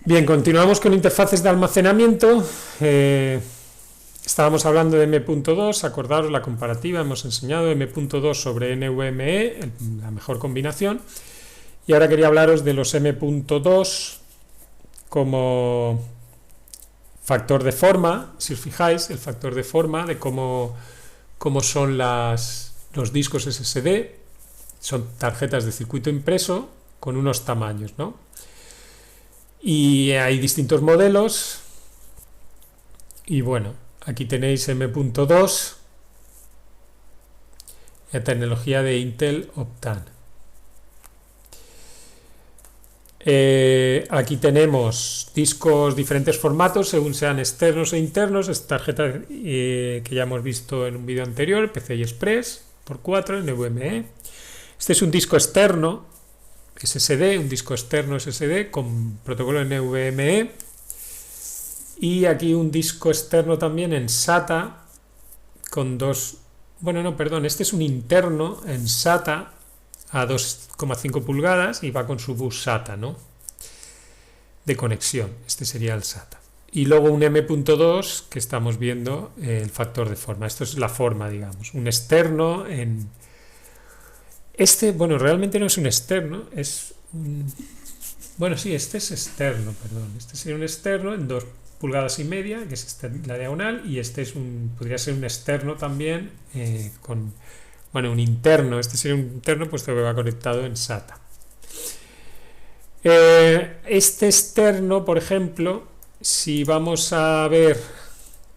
Bien, continuamos con interfaces de almacenamiento. Estábamos hablando de M.2, acordaros la comparativa, hemos enseñado M.2 sobre NVMe, la mejor combinación, y ahora quería hablaros de los M.2 como factor de forma. Si os fijáis, el factor de forma de cómo son los discos SSD, son tarjetas de circuito impreso con unos tamaños, ¿no? Y hay distintos modelos, y bueno, aquí tenéis M.2, la tecnología de Intel Optane. Aquí tenemos discos diferentes formatos según sean externos e internos. Esta tarjeta que ya hemos visto en un vídeo anterior, PCI Express por 4 NVMe. Este es un disco externo SSD, un disco externo SSD con protocolo NVMe, y aquí un disco externo también en SATA con este es un interno en SATA a 2,5 pulgadas y va con su bus SATA, ¿no?, de conexión. Este sería el SATA. Y luego un M.2 que estamos viendo el factor de forma. Esto es la forma, digamos. Un externo en... realmente no es un externo, es un... este es externo, perdón. Este sería un externo en 2,5 pulgadas, que es la diagonal, y este podría ser un externo también un interno. Este sería un interno puesto que va conectado en SATA. Este externo, por ejemplo, si vamos a ver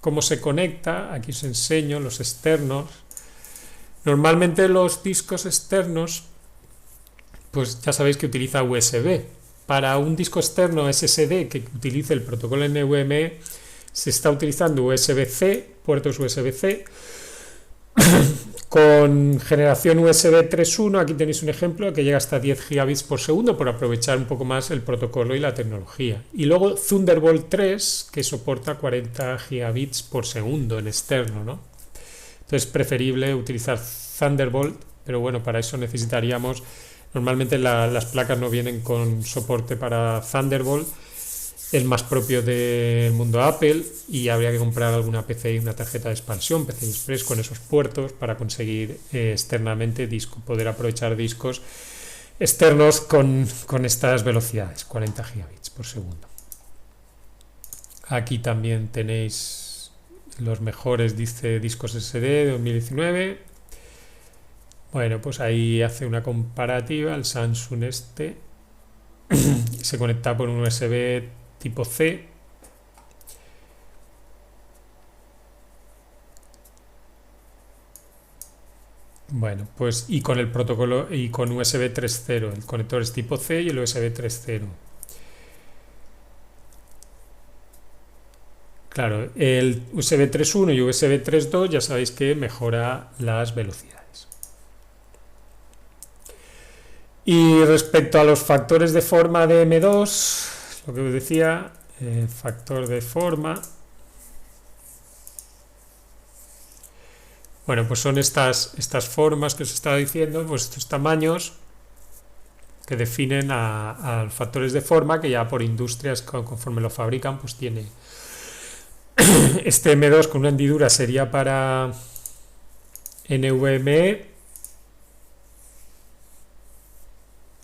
cómo se conecta, aquí os enseño los externos. Normalmente los discos externos, pues ya sabéis que utiliza USB. Para un disco externo SSD que utilice el protocolo NVMe, se está utilizando USB-C, puertos USB-C, con generación USB 3.1. Aquí tenéis un ejemplo que llega hasta 10 gigabits por segundo, por aprovechar un poco más el protocolo y la tecnología. Y luego Thunderbolt 3, que soporta 40 gigabits por segundo en externo, ¿no? Entonces es preferible utilizar Thunderbolt, pero bueno, para eso necesitaríamos... Normalmente las placas no vienen con soporte para Thunderbolt, el más propio del mundo Apple, y habría que comprar alguna PCI, una tarjeta de expansión, PCI Express con esos puertos para conseguir externamente poder aprovechar discos externos con estas velocidades, 40 gigabits por segundo. Aquí también tenéis los mejores, dice, discos SSD de 2019. Bueno, pues ahí hace una comparativa. El Samsung se conecta por un USB tipo C. Bueno, pues y con el protocolo y con USB 3.0. El conector es tipo C y el USB 3.0. Claro, el USB 3.1 y USB 3.2 ya sabéis que mejora las velocidades. Y respecto a los factores de forma de M2, lo que os decía, factor de forma, bueno, pues son estas formas que os estaba diciendo, pues estos tamaños que definen a los factores de forma, que ya por industrias, conforme lo fabrican, pues tiene este M2 con una hendidura sería para NVMe.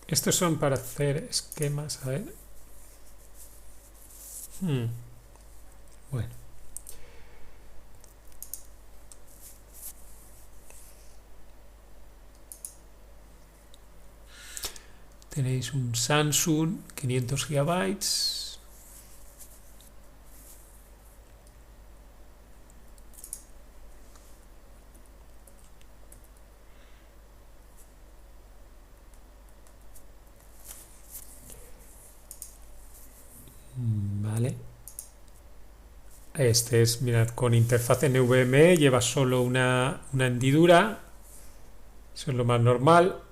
Estos son para hacer esquemas, a ver. Bueno. Tenéis un Samsung 500 gigabytes. Vale. Este es, mirad, con interfaz NVMe, lleva solo una hendidura. Eso es lo más normal.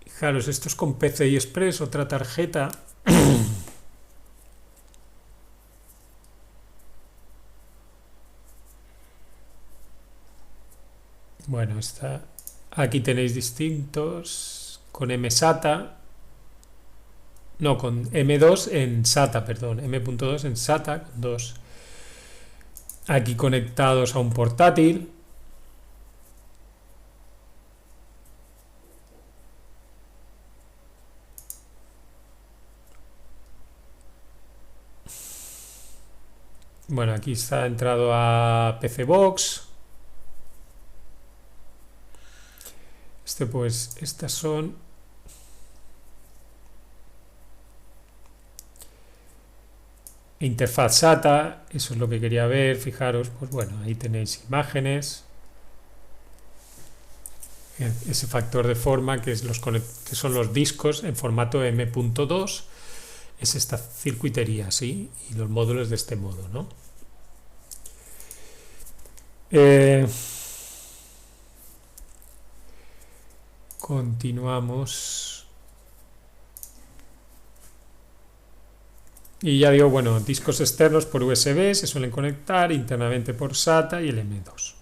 Fijaros, esto es con PCI Express, otra tarjeta. Bueno, aquí tenéis distintos con MSATA. no, con M2 en SATA, perdón, M.2 en SATA, con dos aquí conectados a un portátil. Bueno, aquí está entrado a PCBox. Pues, estas son interfaz SATA, eso es lo que quería ver, fijaros, pues bueno, ahí tenéis imágenes, ese factor de forma que son los discos en formato M.2, es esta circuitería, ¿sí? Y los módulos de este modo, ¿no? Continuamos. Y ya digo, bueno, discos externos por USB se suelen conectar internamente por SATA y el M2.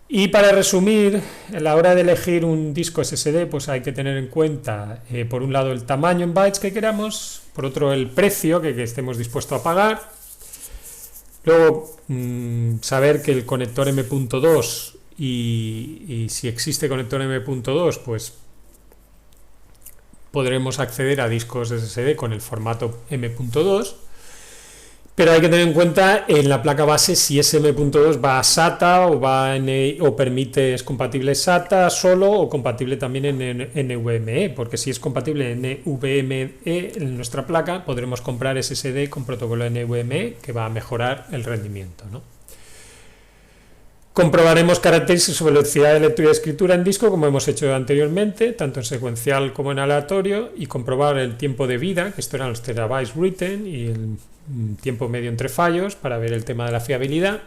Y para resumir, a la hora de elegir un disco SSD, pues hay que tener en cuenta, por un lado, el tamaño en bytes que queramos, por otro, el precio que estemos dispuestos a pagar. Luego, saber que el conector M.2 y si existe conector M.2, pues podremos acceder a discos SSD con el formato M.2, pero hay que tener en cuenta en la placa base si ese M.2 va a SATA o es compatible SATA solo o compatible también en NVMe, porque si es compatible en NVMe en nuestra placa podremos comprar SSD con protocolo NVMe que va a mejorar el rendimiento, ¿no? Comprobaremos características sobre velocidad de lectura y escritura en disco, como hemos hecho anteriormente, tanto en secuencial como en aleatorio, y comprobar el tiempo de vida, que esto eran los terabytes written, y el tiempo medio entre fallos, para ver el tema de la fiabilidad.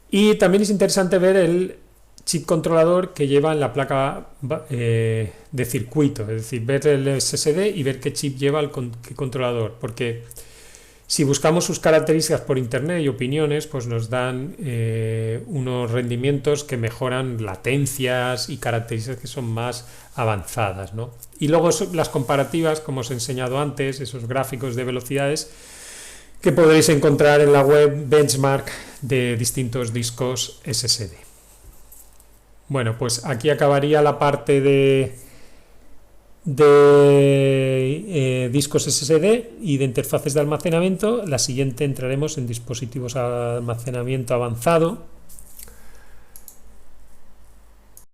Y también es interesante ver el chip controlador que lleva en la placa de circuito, es decir, ver el SSD y ver qué chip lleva qué controlador, porque si buscamos sus características por internet y opiniones, pues nos dan unos rendimientos que mejoran latencias y características que son más avanzadas, ¿no? Y luego las comparativas, como os he enseñado antes, esos gráficos de velocidades que podréis encontrar en la web benchmark de distintos discos SSD. Bueno, pues aquí acabaría la parte de discos SSD y de interfaces de almacenamiento. La siguiente entraremos en dispositivos de almacenamiento avanzado,